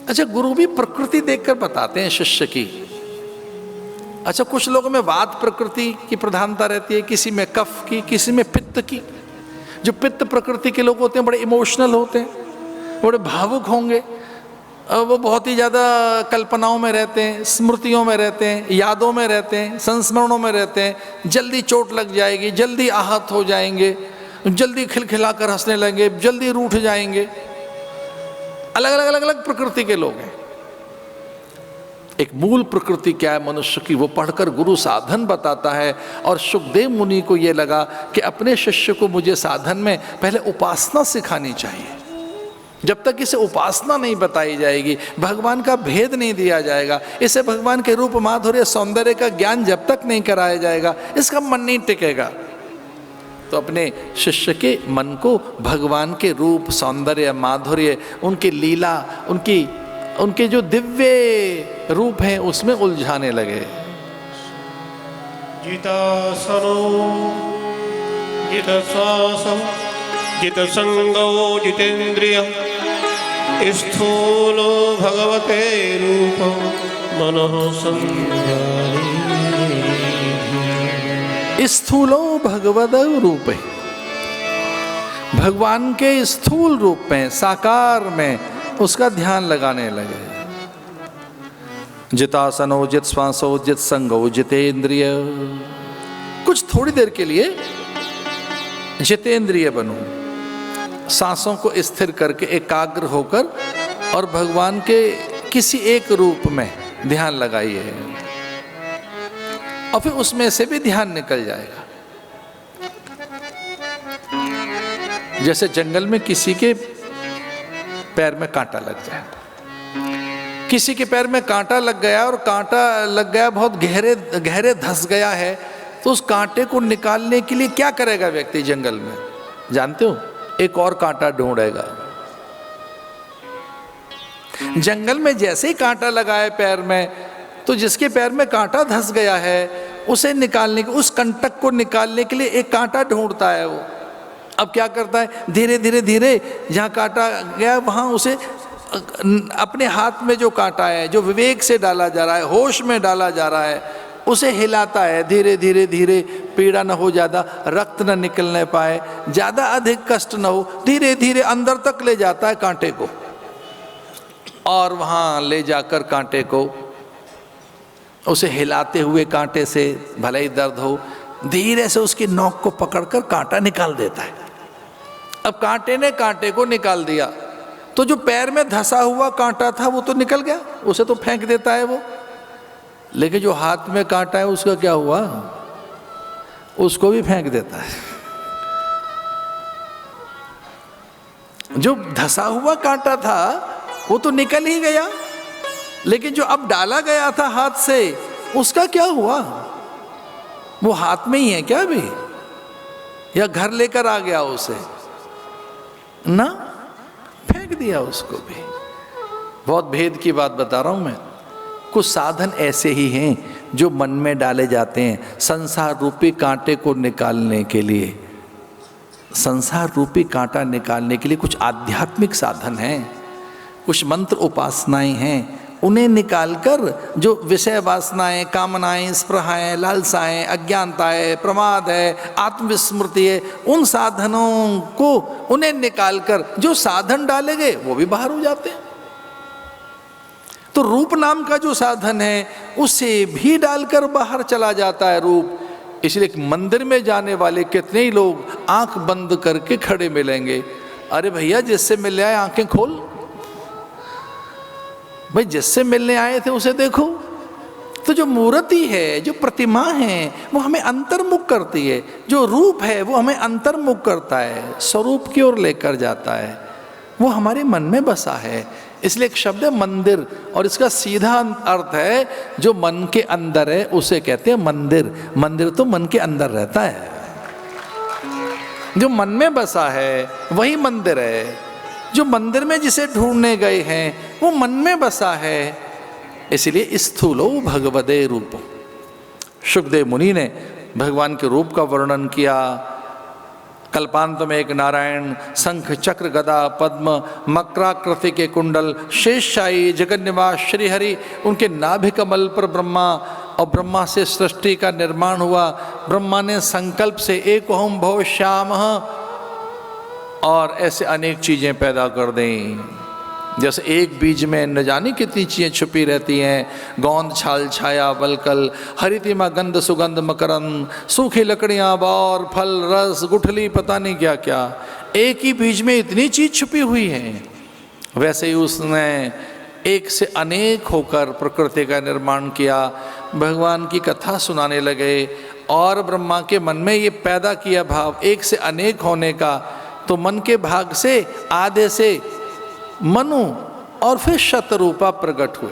अच्छा, गुरु भी प्रकृति देखकर बताते हैं शिष्य की। अच्छा, कुछ लोगों में वात प्रकृति की प्रधानता रहती है, किसी में कफ की, किसी में पित्त की। जो पित्त प्रकृति के लोग होते हैं बड़े इमोशनल होते हैं, बड़े भावुक होंगे, वो बहुत ही ज़्यादा कल्पनाओं में रहते हैं, स्मृतियों में रहते हैं, यादों में रहते हैं, संस्मरणों में रहते हैं। जल्दी चोट लग जाएगी, जल्दी आहत हो जाएंगे, जल्दी खिलखिलाकर हंसने लगेंगे, जल्दी रूठ जाएंगे। अलग अलग अलग अलग प्रकृति के लोग हैं। एक मूल प्रकृति क्या है मनुष्य की, वो पढ़कर गुरु साधन बताता है। और सुखदेव मुनि को ये लगा कि अपने शिष्य को मुझे साधन में पहले उपासना सिखानी चाहिए। जब तक इसे उपासना नहीं बताई जाएगी, भगवान का भेद नहीं दिया जाएगा, इसे भगवान के रूप माधुर्य सौंदर्य का ज्ञान जब तक नहीं कराया जाएगा, इसका मन नहीं टिकेगा। तो अपने शिष्य के मन को भगवान के रूप सौंदर्य माधुर्य, उनकी लीला, उनके जो दिव्य रूप हैं उसमें उलझाने लगे। जितासनो जितश्वासो जितसंगो जितेन्द्रिय स्थूलो भगवते रूपो मनः संध्यानि। स्थूलो भगवद रूप, भगवान के स्थूल रूप में, साकार में उसका ध्यान लगाने लगे। जितासनो जित श्वासो जित संगो जितेंद्रिय। कुछ थोड़ी देर के लिए जितेंद्रिय बनो, सांसों को स्थिर करके एकाग्र होकर और भगवान के किसी एक रूप में ध्यान लगाइए, और फिर उसमें से भी ध्यान निकल जाएगा। जैसे जंगल में किसी के पैर में कांटा लग जाए, किसी के पैर में कांटा लग गया और कांटा लग गया बहुत गहरे धंस गया है, तो उस कांटे को निकालने के लिए क्या करेगा व्यक्ति जंगल में, जानते हो? एक और कांटा ढूंढेगा। जंगल में जैसे ही कांटा लगा है पैर में, तो जिसके पैर में कांटा धंस गया है उसे निकालने के, उस कंटक को निकालने के लिए एक कांटा ढूंढता है वो। अब क्या करता है, धीरे धीरे धीरे जहाँ कांटा गया वहाँ उसे अपने हाथ में जो कांटा है, जो विवेक से डाला जा रहा है, होश में डाला जा रहा है, उसे हिलाता है। धीरे धीरे धीरे, पीड़ा न हो ज़्यादा, रक्त न निकलने पाए, ज़्यादा अधिक कष्ट न हो, धीरे धीरे अंदर तक ले जाता है कांटे को। और वहाँ ले जाकर कांटे को, उसे हिलाते हुए कांटे से भले ही दर्द हो, धीरे से उसकी नोक को पकड़कर कांटा निकाल देता है। अब कांटे ने कांटे को निकाल दिया, तो जो पैर में धंसा हुआ कांटा था वो तो निकल गया, उसे तो फेंक देता है वो। लेकिन जो हाथ में कांटा है उसका क्या हुआ, उसको भी फेंक देता है। जो धंसा हुआ कांटा था वो तो निकल ही गया, लेकिन जो अब डाला गया था हाथ से, उसका क्या हुआ? वो हाथ में ही है क्या अभी, या घर लेकर आ गया उसे? ना, फेंक दिया उसको भी। बहुत भेद की बात बता रहा हूं मैं। कुछ साधन ऐसे ही हैं जो मन में डाले जाते हैं संसार रूपी कांटे को निकालने के लिए। संसार रूपी कांटा निकालने के लिए कुछ आध्यात्मिक साधन हैं, कुछ मंत्र उपासनाएं हैं। उन्हें निकालकर जो विषय वासनाएं, कामनाएं, स्पृहाएं, लालसाएं, अज्ञानताएं, प्रमाद है, आत्मविस्मृति है, उन साधनों को उन्हें निकालकर जो साधन डाले गए वो भी बाहर हो जाते हैं। तो रूप नाम का जो साधन है उसे भी डालकर बाहर चला जाता है रूप। इसलिए मंदिर में जाने वाले कितने ही लोग आंख बंद करके खड़े मिलेंगे। अरे भैया, जिससे मिलने आए आंखें खोल, भाई जिससे मिलने आए थे उसे देखो। तो जो मूर्ति है, जो प्रतिमा है, वो हमें अंतर्मुख करती है। जो रूप है वो हमें अंतर्मुख करता है, स्वरूप की ओर लेकर जाता है, वो हमारे मन में बसा है। इसलिए एक शब्द है मंदिर, और इसका सीधा अर्थ है जो मन के अंदर है उसे कहते हैं मंदिर। मंदिर तो मन के अंदर रहता है, जो मन में बसा है वही मंदिर है। जो मंदिर में जिसे ढूंढने गए हैं वो मन में बसा है। इसलिए स्थूलो भगवदे रूप। सुखदेव मुनि ने भगवान के रूप का वर्णन किया, कल्पांत में एक नारायण, शंख चक्र गदा पद्म मकराकृति के कुंडल, शेषशायी जगन्निवास श्रीहरि, उनके नाभि कमल पर ब्रह्मा, और ब्रह्मा से सृष्टि का निर्माण हुआ। ब्रह्मा ने संकल्प से एक ओम भव श्याम, और ऐसे अनेक चीज़ें पैदा कर दें। जैसे एक बीज में न जाने कितनी चीज़ें छुपी रहती हैं, गोंद छाल छाया वलकल, हरितिमा गंध सुगंध मकरंद, सूखी लकड़ियाँ बौर फल रस गुठली, पता नहीं क्या क्या, एक ही बीज में इतनी चीज़ छुपी हुई है। वैसे ही उसने एक से अनेक होकर प्रकृति का निर्माण किया। भगवान की कथा सुनाने लगे और ब्रह्मा के मन में ये पैदा किया भाव एक से अनेक होने का। तो मन के भाग से आधे से मनु और फिर शतरूपा प्रकट हुए।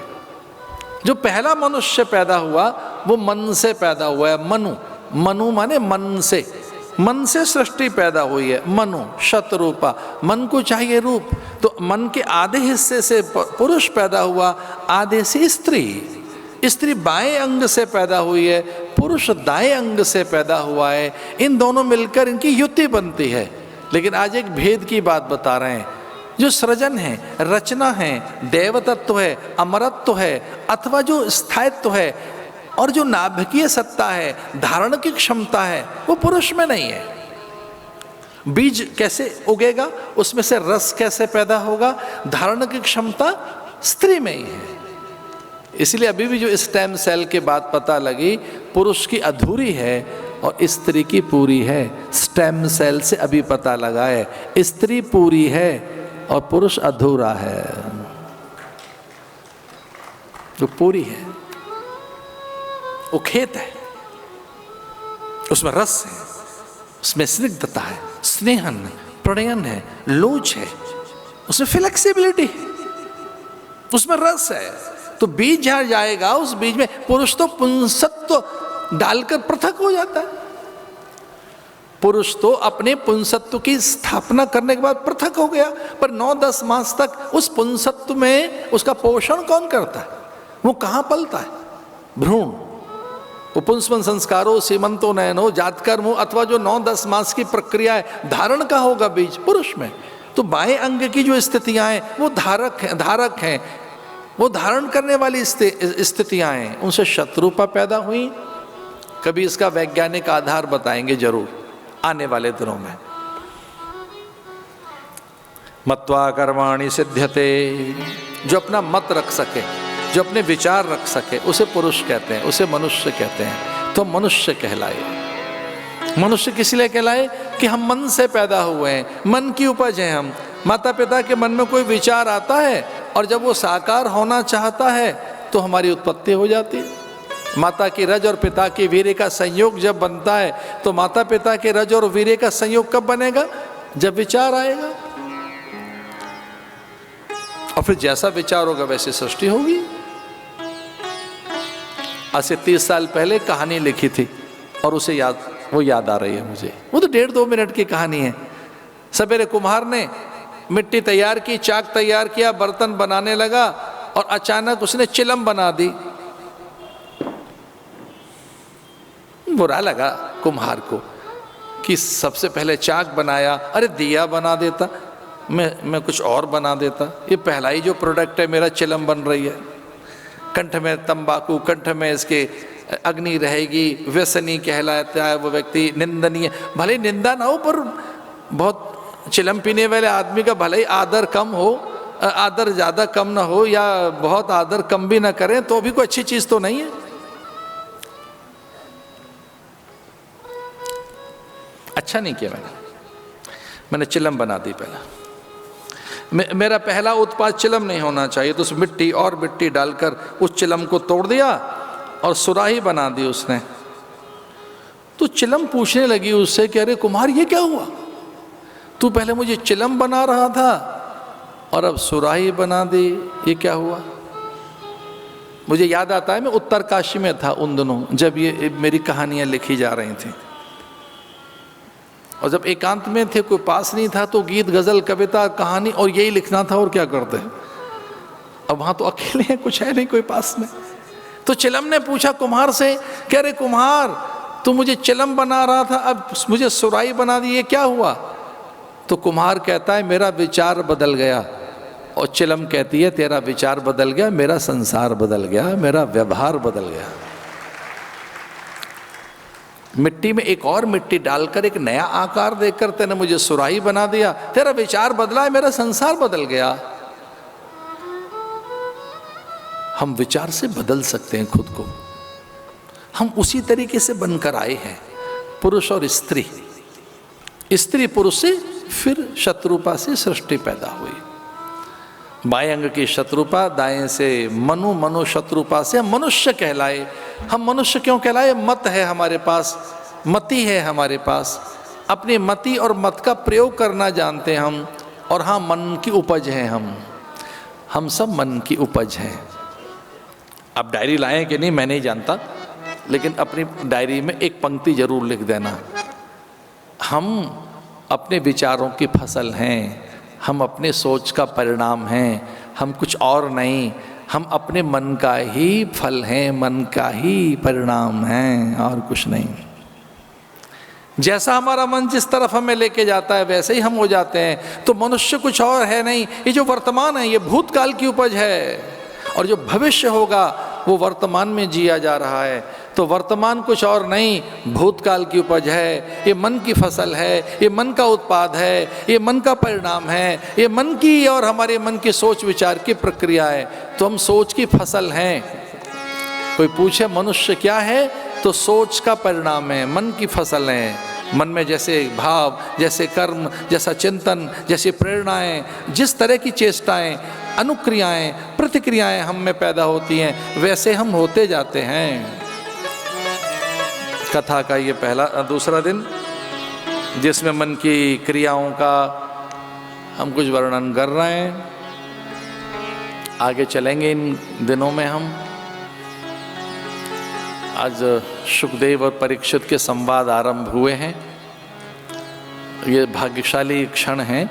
जो पहला मनुष्य पैदा हुआ वो मन से पैदा हुआ है। मनु, मनु माने मन से सृष्टि पैदा हुई है। मनु शतरूपा, मन को चाहिए रूप, तो मन के आधे हिस्से से पुरुष पैदा हुआ, आधे से स्त्री। स्त्री बाएं अंग से पैदा हुई है, पुरुष दाएं अंग से पैदा हुआ है। इन दोनों मिलकर इनकी युति बनती है। लेकिन आज एक भेद की बात बता रहे हैं। जो सृजन है, रचना है, देवतत्व है, अमरत्व है, अथवा जो स्थायित्व है और जो नाभिकीय सत्ता है, धारण की क्षमता है, वो पुरुष में नहीं है। बीज कैसे उगेगा, उसमें से रस कैसे पैदा होगा, धारण की क्षमता स्त्री में ही है। इसलिए अभी भी जो स्टेम सेल की बात पता लगी, पुरुष की अधूरी है और स्त्री की पूरी है। स्टेम सेल से अभी पता लगा है स्त्री पूरी है और पुरुष अधूरा है। जो पूरी है वो खेत है, उसमें रस है, उसमें स्निग्धता है, स्नेहन है, प्रणयन है, लोच है, उसमें फ्लेक्सिबिलिटी है, उसमें रस है। तो बीज जहां जाएगा उस बीज में पुरुष तो पुंसत्व डालकर पृथक हो जाता है। पुरुष तो अपने पुंसत्व की स्थापना करने के बाद पृथक हो गया, पर 9-10 मास तक उस पुंसत्व में उसका पोषण कौन करता है? वो कहाँ पलता है? भ्रूण। वो पुंसवन संस्कारो सीमंतो नयनो जातकर्म, अथवा जो 9-10 मास की प्रक्रिया है, धारण का होगा बीज पुरुष में। तो बाएं अंग की जो स्थितियां हैं वो धारक हैं, वो धारण करने वाली स्थितियां हैं, उनसे शत्रुपा पैदा हुई। कभी इसका वैज्ञानिक आधार बताएंगे जरूर आने वाले दिनों में। मत्वा कर्माणि सिद्ध्यते, जो अपना मत रख सके, जो अपने विचार रख सके, उसे पुरुष कहते हैं, उसे मनुष्य कहते हैं। तो मनुष्य कहलाए। मनुष्य किस लिए कहलाए? कि हम मन से पैदा हुए हैं, मन की उपज हैं हम। माता पिता के मन में कोई विचार आता है और जब वो साकार होना चाहता है तो हमारी उत्पत्ति हो जाती है। माता की रज और पिता की वीर्य का संयोग जब बनता है तो माता पिता के रज और वीर्य का संयोग कब बनेगा? जब विचार आएगा, और फिर जैसा विचार होगा वैसे सृष्टि होगी। आज से 30 साल पहले कहानी लिखी थी और उसे याद आ रही है मुझे। वो तो 1.5-2 मिनट की कहानी है। सवेरे कुम्हार ने मिट्टी तैयार की, चाक तैयार किया, बर्तन बनाने लगा और अचानक उसने चिलम बना दी। बुरा लगा कुम्हार को कि सबसे पहले चाक बनाया, अरे दिया बना देता, मैं कुछ और बना देता। ये पहला ही जो प्रोडक्ट है मेरा चिलम बन रही है। कंठ में तंबाकू, कंठ में इसके अग्नि रहेगी, व्यसनी कहलाता है वो व्यक्ति, निंदनीय। भले निंदा ना हो, पर बहुत चिलम पीने वाले आदमी का भले ही आदर कम हो, आदर ज़्यादा कम ना हो, या बहुत आदर कम भी ना करें, तो भी कोई अच्छी चीज़ तो नहीं है। अच्छा नहीं किया मैंने चिलम बना दी पहला। मेरा पहला उत्पाद चिलम नहीं होना चाहिए, तो उस मिट्टी और मिट्टी डालकर उस चिलम को तोड़ दिया और सुराही बना दी उसने। तो चिलम पूछने लगी उससे कि अरे कुम्हार ये क्या हुआ? तू पहले मुझे चिलम बना रहा था और अब सुराही बना दी, ये क्या हुआ? मुझे याद आता है मैं उत्तरकाशी में था उन दिनों जब ये मेरी कहानियाँ लिखी जा रही थी, और जब एकांत में थे, कोई पास नहीं था, तो गीत गज़ल कविता कहानी और यही लिखना था, और क्या करते हैं। अब वहाँ तो अकेले हैं, कुछ है नहीं कोई पास में। तो चिलम ने पूछा कुम्हार से कि अरे कुम्हार, तू मुझे चिलम बना रहा था, अब मुझे सुराही बना दी, ये क्या हुआ? तो कुम्हार कहता है मेरा विचार बदल गया, और चिलम कहती है तेरा विचार बदल गया, मेरा संसार बदल गया, मेरा व्यवहार बदल गया। मिट्टी में एक और मिट्टी डालकर एक नया आकार देकर तेने मुझे सुराही बना दिया, तेरा विचार बदला है, मेरा संसार बदल गया। हम विचार से बदल सकते हैं खुद को। हम उसी तरीके से बनकर आए हैं, पुरुष और स्त्री, स्त्री पुरुष से, फिर शत्रुपा से सृष्टि पैदा हुई। बाएं अंग की शत्रुपा, दाएं से मनु, मनु शत्रुपा से हम मनुष्य कहलाए। हम मनुष्य क्यों कहलाए? मत है हमारे पास, मति है हमारे पास, अपनी मति और मत का प्रयोग करना जानते हैं हम। और हाँ, मन की उपज हैं हम सब मन की उपज हैं। आप डायरी लाएं कि नहीं मैं नहीं जानता, लेकिन अपनी डायरी में एक पंक्ति जरूर लिख देना, हम अपने विचारों की फसल हैं, हम अपने सोच का परिणाम हैं, हम कुछ और नहीं, हम अपने मन का ही फल हैं, मन का ही परिणाम हैं, और कुछ नहीं। जैसा हमारा मन जिस तरफ हमें लेके जाता है वैसे ही हम हो जाते हैं। तो मनुष्य कुछ और है नहीं, ये जो वर्तमान है ये भूतकाल की उपज है, और जो भविष्य होगा वो वर्तमान में जिया जा रहा है। तो वर्तमान कुछ और नहीं, भूतकाल की उपज है, ये मन की फसल है, ये मन का उत्पाद है, ये मन का परिणाम है, ये मन की और हमारे मन की सोच विचार की प्रक्रिया है। तो हम सोच की फसल हैं। कोई पूछे मनुष्य क्या है, तो सोच का परिणाम है, मन की फसल है। मन में जैसे भाव, जैसे कर्म, जैसा चिंतन, जैसी प्रेरणाएं, जिस तरह की चेष्टाएं, अनुक्रियाएं, प्रतिक्रियाएं हम में पैदा होती हैं, वैसे हम होते जाते हैं। कथा का ये दूसरा दिन, जिसमें मन की क्रियाओं का हम कुछ वर्णन कर रहे हैं। आगे चलेंगे इन दिनों में हम। आज शुकदेव और परीक्षित के संवाद आरंभ हुए हैं। ये भाग्यशाली क्षण है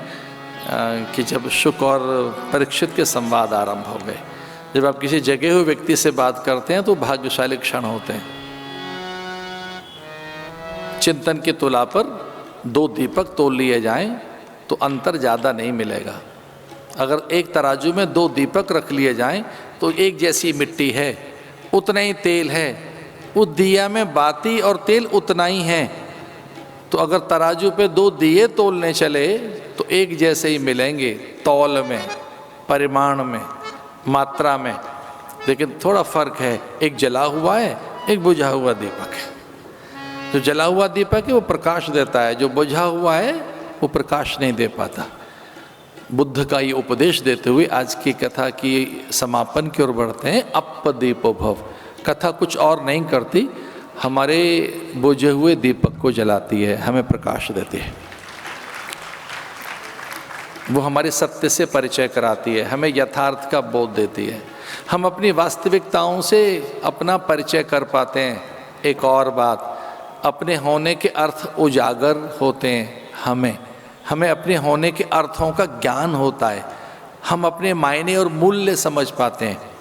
कि जब शुक और परीक्षित के संवाद आरंभ हो गए। जब आप किसी जगे हुए व्यक्ति से बात करते हैं तो भाग्यशाली क्षण होते हैं। चिंतन की तुला पर दो दीपक तोल लिए जाएं तो अंतर ज़्यादा नहीं मिलेगा। अगर एक तराजू में दो दीपक रख लिए जाएं तो एक जैसी मिट्टी है, उतना ही तेल है, उस दिया में बाती और तेल उतना ही है। तो अगर तराजू पे दो दिए तोलने चले तो एक जैसे ही मिलेंगे, तौल में, परिमाण में, मात्रा में, लेकिन थोड़ा फर्क है। एक जला हुआ है, एक बुझा हुआ दीपक है। जो जला हुआ दीपक है वो प्रकाश देता है, जो बुझा हुआ है वो प्रकाश नहीं दे पाता। बुद्ध का ये उपदेश देते हुए आज की कथा की समापन की ओर बढ़ते हैं। अपदीपो भव। कथा कुछ और नहीं करती, हमारे बुझे हुए दीपक को जलाती है, हमें प्रकाश देती है। वो हमारे सत्य से परिचय कराती है, हमें यथार्थ का बोध देती है, हम अपनी वास्तविकताओं से अपना परिचय कर पाते हैं। एक और बात, अपने होने के अर्थ उजागर होते हैं। हमें अपने होने के अर्थों का ज्ञान होता है, हम अपने मायने और मूल्य समझ पाते हैं।